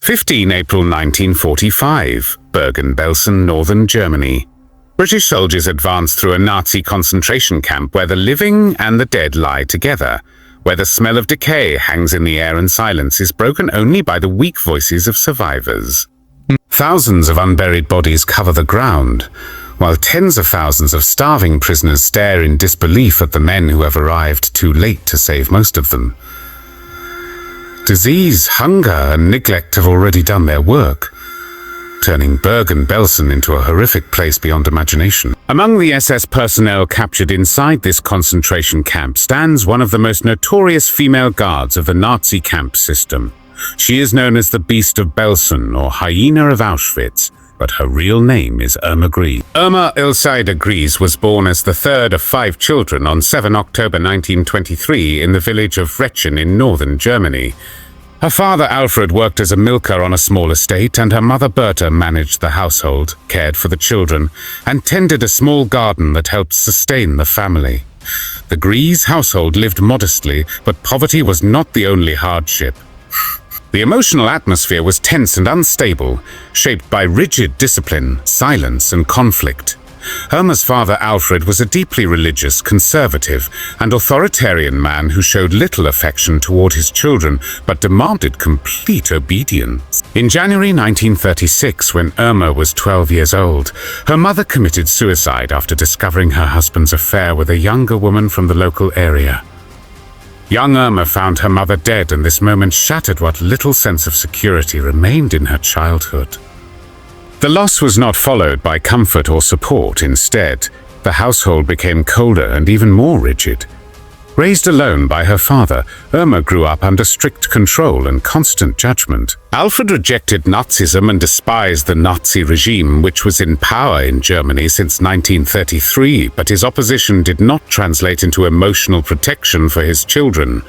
15 April 1945, Bergen-Belsen, northern Germany. British soldiers advanced through a Nazi concentration camp where the living and the dead lie together, where the smell of decay hangs in the air and silence is broken only by the weak voices of survivors. Thousands of unburied bodies cover the ground, while tens of thousands of starving prisoners stare in disbelief at the men who have arrived too late to save most of them. Disease, hunger, and neglect have already done their work, turning Bergen-Belsen into a horrific place beyond imagination. Among the SS personnel captured inside this concentration camp stands one of the most notorious female guards of the Nazi camp system. She is known as the Beast of Belsen, or Hyena of Auschwitz, but her real name is Irma Grese. Irma Grese was born as the third of 5 children on 7 October 1923 in the village of Rechen in northern Germany. Her father Alfred worked as a milker on a small estate, and her mother Berta managed the household, cared for the children, and tended a small garden that helped sustain the family. The Grese household lived modestly, but poverty was not the only hardship. The emotional atmosphere was tense and unstable, shaped by rigid discipline, silence, and conflict. Irma's father Alfred was a deeply religious, conservative, and authoritarian man who showed little affection toward his children, but demanded complete obedience. In January 1936, when Irma was 12 years old, her mother committed suicide after discovering her husband's affair with a younger woman from the local area. Young Irma found her mother dead, and this moment shattered what little sense of security remained in her childhood. The loss was not followed by comfort or support. Instead, the household became colder and even more rigid. Raised alone by her father, Irma grew up under strict control and constant judgment. Alfred rejected Nazism and despised the Nazi regime, which was in power in Germany since 1933, but his opposition did not translate into emotional protection for his children.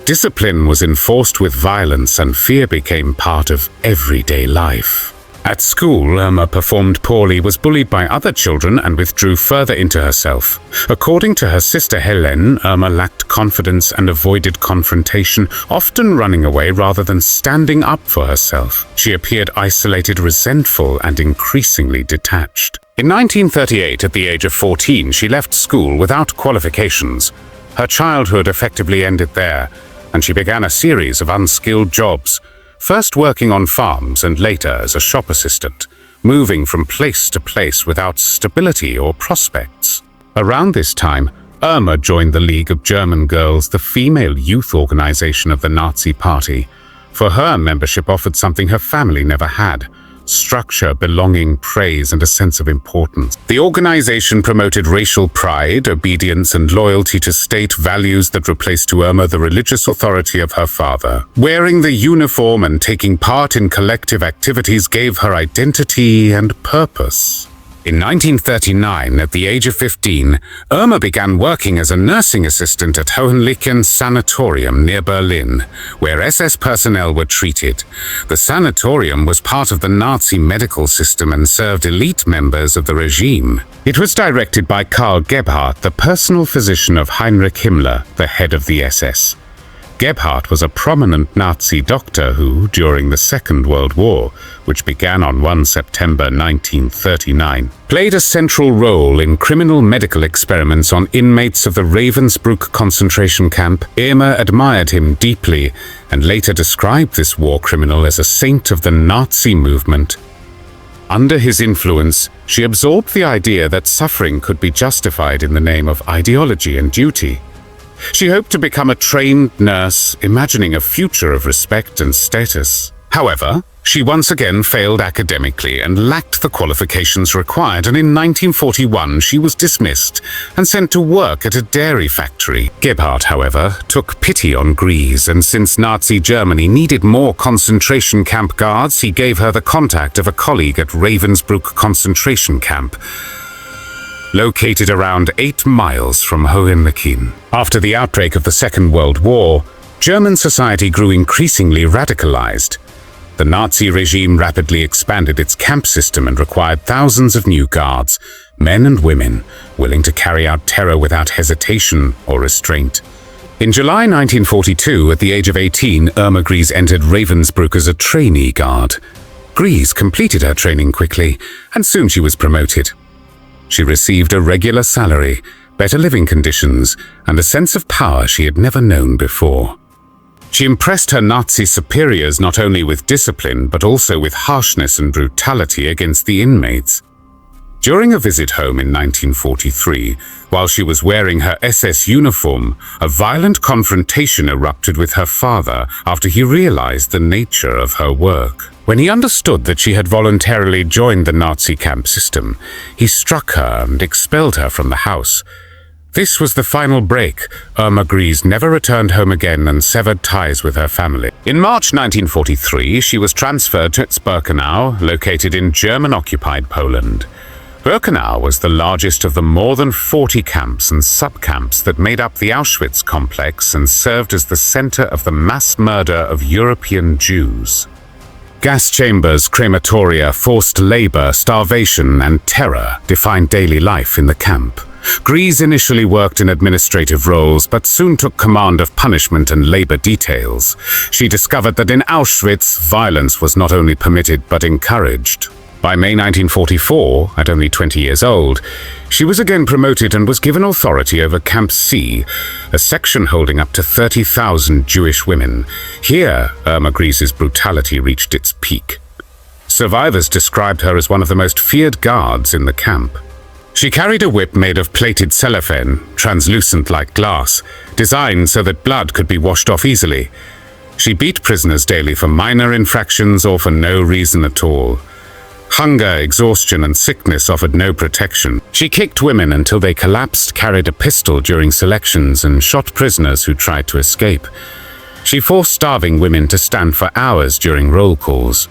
Discipline was enforced with violence, and fear became part of everyday life. At school, Irma performed poorly, was bullied by other children, and withdrew further into herself. According to her sister Helene, Irma lacked confidence and avoided confrontation, often running away rather than standing up for herself. She appeared isolated, resentful, and increasingly detached. In 1938, at the age of 14, she left school without qualifications. Her childhood effectively ended there, and she began a series of unskilled jobs, first working on farms and later as a shop assistant, moving from place to place without stability or prospects. Around this time, Irma joined the League of German Girls, the female youth organization of the Nazi Party. For her, membership offered something her family never had: structure, belonging, praise, and a sense of importance. The organization promoted racial pride, obedience, and loyalty to state, values that replaced to Irma the religious authority of her father. Wearing the uniform and taking part in collective activities gave her identity and purpose. In 1939, at the age of 15, Irma began working as a nursing assistant at Hohenlichen Sanatorium near Berlin, where SS personnel were treated. The sanatorium was part of the Nazi medical system and served elite members of the regime. It was directed by Karl Gebhardt, the personal physician of Heinrich Himmler, the head of the SS. Gebhardt was a prominent Nazi doctor who, during the Second World War, which began on 1 September 1939, played a central role in criminal medical experiments on inmates of the Ravensbrück concentration camp. Irma admired him deeply and later described this war criminal as a saint of the Nazi movement. Under his influence, she absorbed the idea that suffering could be justified in the name of ideology and duty. She hoped to become a trained nurse, imagining a future of respect and status. However, she once again failed academically and lacked the qualifications required, and in 1941 she was dismissed and sent to work at a dairy factory. Gebhardt, however, took pity on Grese, and since Nazi Germany needed more concentration camp guards, he gave her the contact of a colleague at Ravensbrück concentration camp, located around 8 miles from Hohenlichen. After the outbreak of the Second World War, German society grew increasingly radicalized. The Nazi regime rapidly expanded its camp system and required thousands of new guards, men and women, willing to carry out terror without hesitation or restraint. In July 1942, at the age of 18, Irma Grese entered Ravensbrück as a trainee guard. Grese completed her training quickly, and soon she was promoted. She received a regular salary, better living conditions, and a sense of power she had never known before. She impressed her Nazi superiors not only with discipline, but also with harshness and brutality against the inmates. During a visit home in 1943, while she was wearing her SS uniform, a violent confrontation erupted with her father after he realized the nature of her work. When he understood that she had voluntarily joined the Nazi camp system, he struck her and expelled her from the house. This was the final break. Irma Grese never returned home again and severed ties with her family. In March 1943, she was transferred to Auschwitz-Birkenau, located in German-occupied Poland. Birkenau was the largest of the more than 40 camps and sub-camps that made up the Auschwitz complex and served as the center of the mass murder of European Jews. Gas chambers, crematoria, forced labor, starvation, and terror defined daily life in the camp. Grese initially worked in administrative roles, but soon took command of punishment and labor details. She discovered that in Auschwitz, violence was not only permitted but encouraged. By May 1944, at only 20 years old, she was again promoted and was given authority over Camp C, a section holding up to 30,000 Jewish women. Here, Irma Grese's brutality reached its peak. Survivors described her as one of the most feared guards in the camp. She carried a whip made of plated cellophane, translucent like glass, designed so that blood could be washed off easily. She beat prisoners daily for minor infractions or for no reason at all. Hunger, exhaustion, and sickness offered no protection. She kicked women until they collapsed, carried a pistol during selections, and shot prisoners who tried to escape. She forced starving women to stand for hours during roll calls,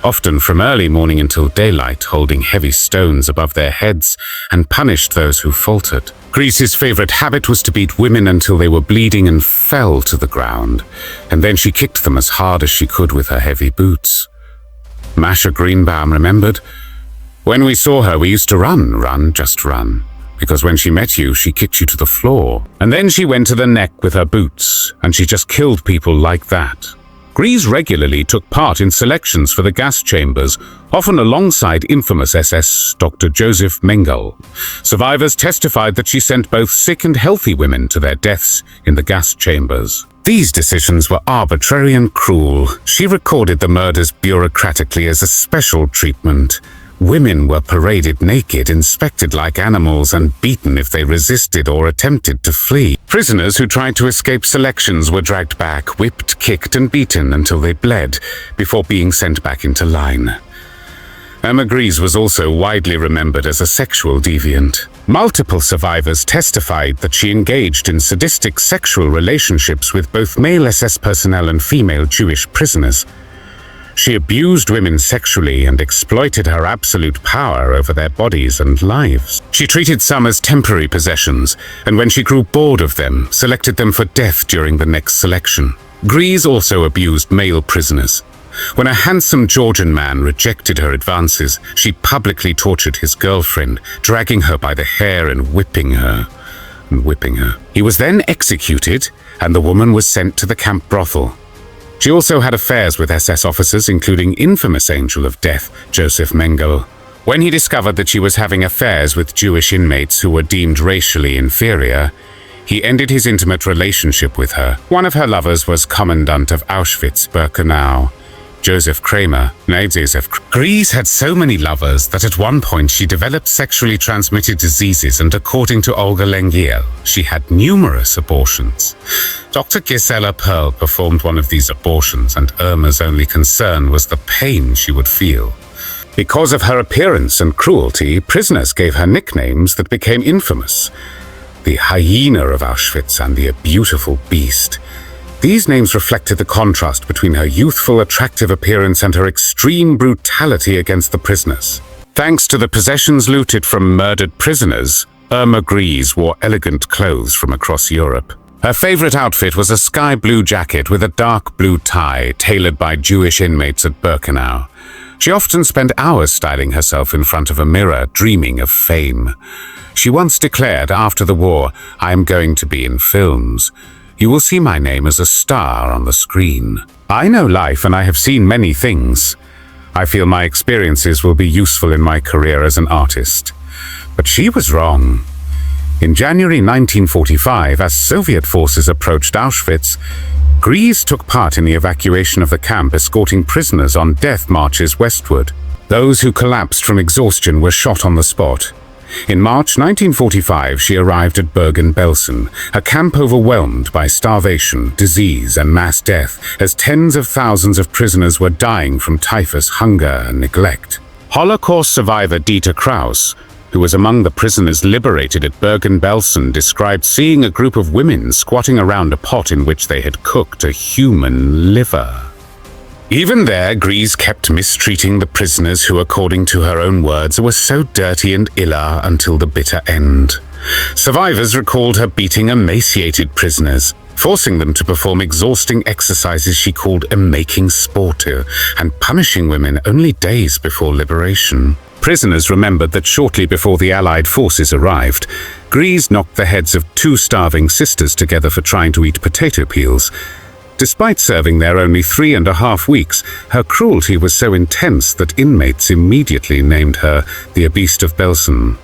often from early morning until daylight, holding heavy stones above their heads, and punished those who faltered. Grese's favorite habit was to beat women until they were bleeding and fell to the ground, and then she kicked them as hard as she could with her heavy boots. Masha Greenbaum remembered, "When we saw her, we used to run, just run. Because when she met you, she kicked you to the floor. And then she went to the neck with her boots, and she just killed people like that." Grese regularly took part in selections for the gas chambers, often alongside infamous SS Dr. Josef Mengele. Survivors testified that she sent both sick and healthy women to their deaths in the gas chambers. These decisions were arbitrary and cruel. She recorded the murders bureaucratically as a special treatment. Women were paraded naked, inspected like animals, and beaten if they resisted or attempted to flee. Prisoners who tried to escape selections were dragged back, whipped, kicked, and beaten until they bled, before being sent back into line. Irma Grese was also widely remembered as a sexual deviant. Multiple survivors testified that she engaged in sadistic sexual relationships with both male SS personnel and female Jewish prisoners. She abused women sexually and exploited her absolute power over their bodies and lives. She treated some as temporary possessions, and when she grew bored of them, selected them for death during the next selection. Grese also abused male prisoners. When a handsome Georgian man rejected her advances, she publicly tortured his girlfriend, dragging her by the hair and whipping her. He was then executed, and the woman was sent to the camp brothel. She also had affairs with SS officers, including infamous angel of death, Josef Mengele. When he discovered that she was having affairs with Jewish inmates who were deemed racially inferior, he ended his intimate relationship with her. One of her lovers was commandant of Auschwitz-Birkenau, Josef Kramer. Grese had so many lovers that at one point she developed sexually transmitted diseases, and according to Olga Lengyel, she had numerous abortions. Dr. Gisela Perl performed one of these abortions, and Irma's only concern was the pain she would feel. Because of her appearance and cruelty, prisoners gave her nicknames that became infamous: the Hyena of Auschwitz and the Beautiful Beast. These names reflected the contrast between her youthful, attractive appearance and her extreme brutality against the prisoners. Thanks to the possessions looted from murdered prisoners, Irma Grese wore elegant clothes from across Europe. Her favorite outfit was a sky blue jacket with a dark blue tie, tailored by Jewish inmates at Birkenau. She often spent hours styling herself in front of a mirror, dreaming of fame. She once declared after the war, "I am going to be in films." you will see my name as a star on the screen. I know life and I have seen many things. I feel my experiences will be useful in my career as an artist. But she was wrong. In January 1945, as Soviet forces approached Auschwitz, Grese took part in the evacuation of the camp, escorting prisoners on death marches westward. Those who collapsed from exhaustion were shot on the spot. In March 1945, she arrived at Bergen-Belsen, a camp overwhelmed by starvation, disease, and mass death, as tens of thousands of prisoners were dying from typhus, hunger, and neglect. Holocaust survivor Dieter Kraus, who was among the prisoners liberated at Bergen-Belsen, described seeing a group of women squatting around a pot in which they had cooked a human liver. Even there, Grese kept mistreating the prisoners who, according to her own words, were so dirty and illa until the bitter end. Survivors recalled her beating emaciated prisoners, forcing them to perform exhausting exercises she called a making sport, and punishing women only days before liberation. Prisoners remembered that shortly before the Allied forces arrived, Grese knocked the heads of two starving sisters together for trying to eat potato peels. Despite serving there only 3.5 weeks, her cruelty was so intense that inmates immediately named her the Beast of Belsen.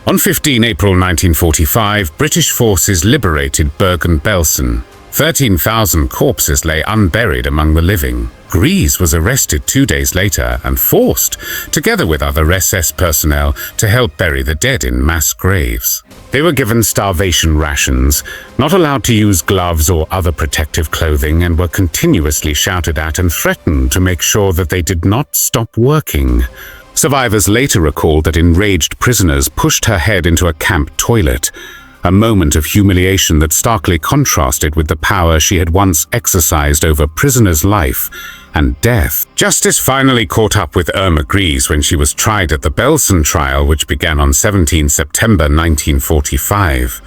On 15 April 1945, British forces liberated Bergen-Belsen. 13,000 corpses lay unburied among the living. Grese was arrested 2 days later and forced, together with other SS personnel, to help bury the dead in mass graves. They were given starvation rations, not allowed to use gloves or other protective clothing, and were continuously shouted at and threatened to make sure that they did not stop working. Survivors later recalled that enraged prisoners pushed her head into a camp toilet, a moment of humiliation that starkly contrasted with the power she had once exercised over prisoners' life and death. Justice finally caught up with Irma Grese when she was tried at the Belsen Trial, which began on 17 September 1945.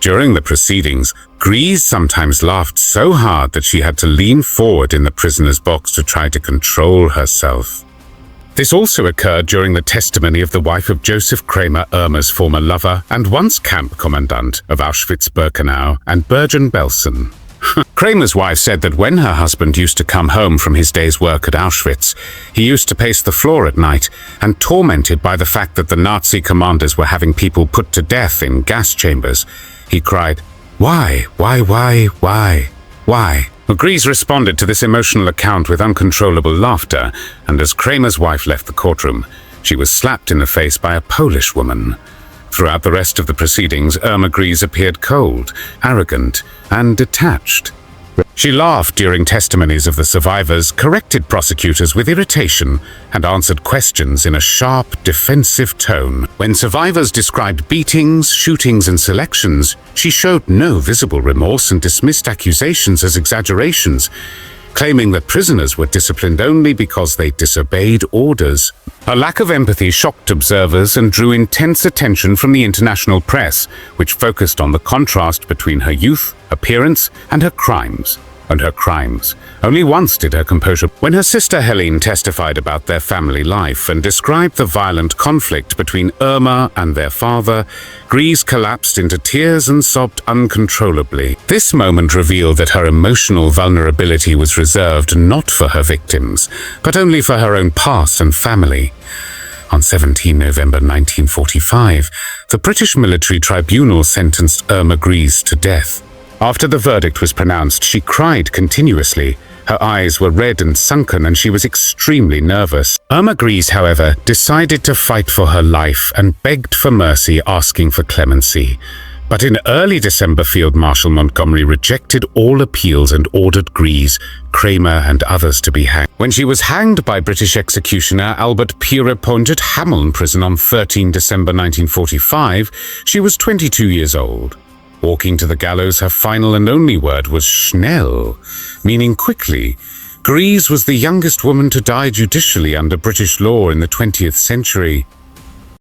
During the proceedings, Grese sometimes laughed so hard that she had to lean forward in the prisoner's box to try to control herself. This also occurred during the testimony of the wife of Josef Kramer, Irma's former lover, and once camp commandant of Auschwitz-Birkenau and Bergen-Belsen. Kramer's wife said that when her husband used to come home from his day's work at Auschwitz, he used to pace the floor at night, and tormented by the fact that the Nazi commanders were having people put to death in gas chambers, he cried, "Why? Grese responded to this emotional account with uncontrollable laughter, and as Kramer's wife left the courtroom, she was slapped in the face by a Polish woman. Throughout the rest of the proceedings, Irma Grese appeared cold, arrogant, and detached. She laughed during testimonies of the survivors, corrected prosecutors with irritation, and answered questions in a sharp, defensive tone. When survivors described beatings, shootings, and selections, she showed no visible remorse and dismissed accusations as exaggerations, claiming that prisoners were disciplined only because they disobeyed orders. Her lack of empathy shocked observers and drew intense attention from the international press, which focused on the contrast between her youth, appearance, and her crimes. Only once did her composure. When her sister Helene testified about their family life and described the violent conflict between Irma and their father, Grese collapsed into tears and sobbed uncontrollably. This moment revealed that her emotional vulnerability was reserved not for her victims, but only for her own past and family. On 17 November 1945, the British military tribunal sentenced Irma Grese to death. After the verdict was pronounced, she cried continuously. Her eyes were red and sunken, and she was extremely nervous. Irma Grese, however, decided to fight for her life and begged for mercy, asking for clemency. But in early December, Field Marshal Montgomery rejected all appeals and ordered Grese, Kramer, and others to be hanged. When she was hanged by British executioner Albert Pierrepoint at Hameln prison on 13 December 1945, she was 22 years old. Walking to the gallows, her final and only word was schnell, meaning quickly. Grese was the youngest woman to die judicially under British law in the 20th century.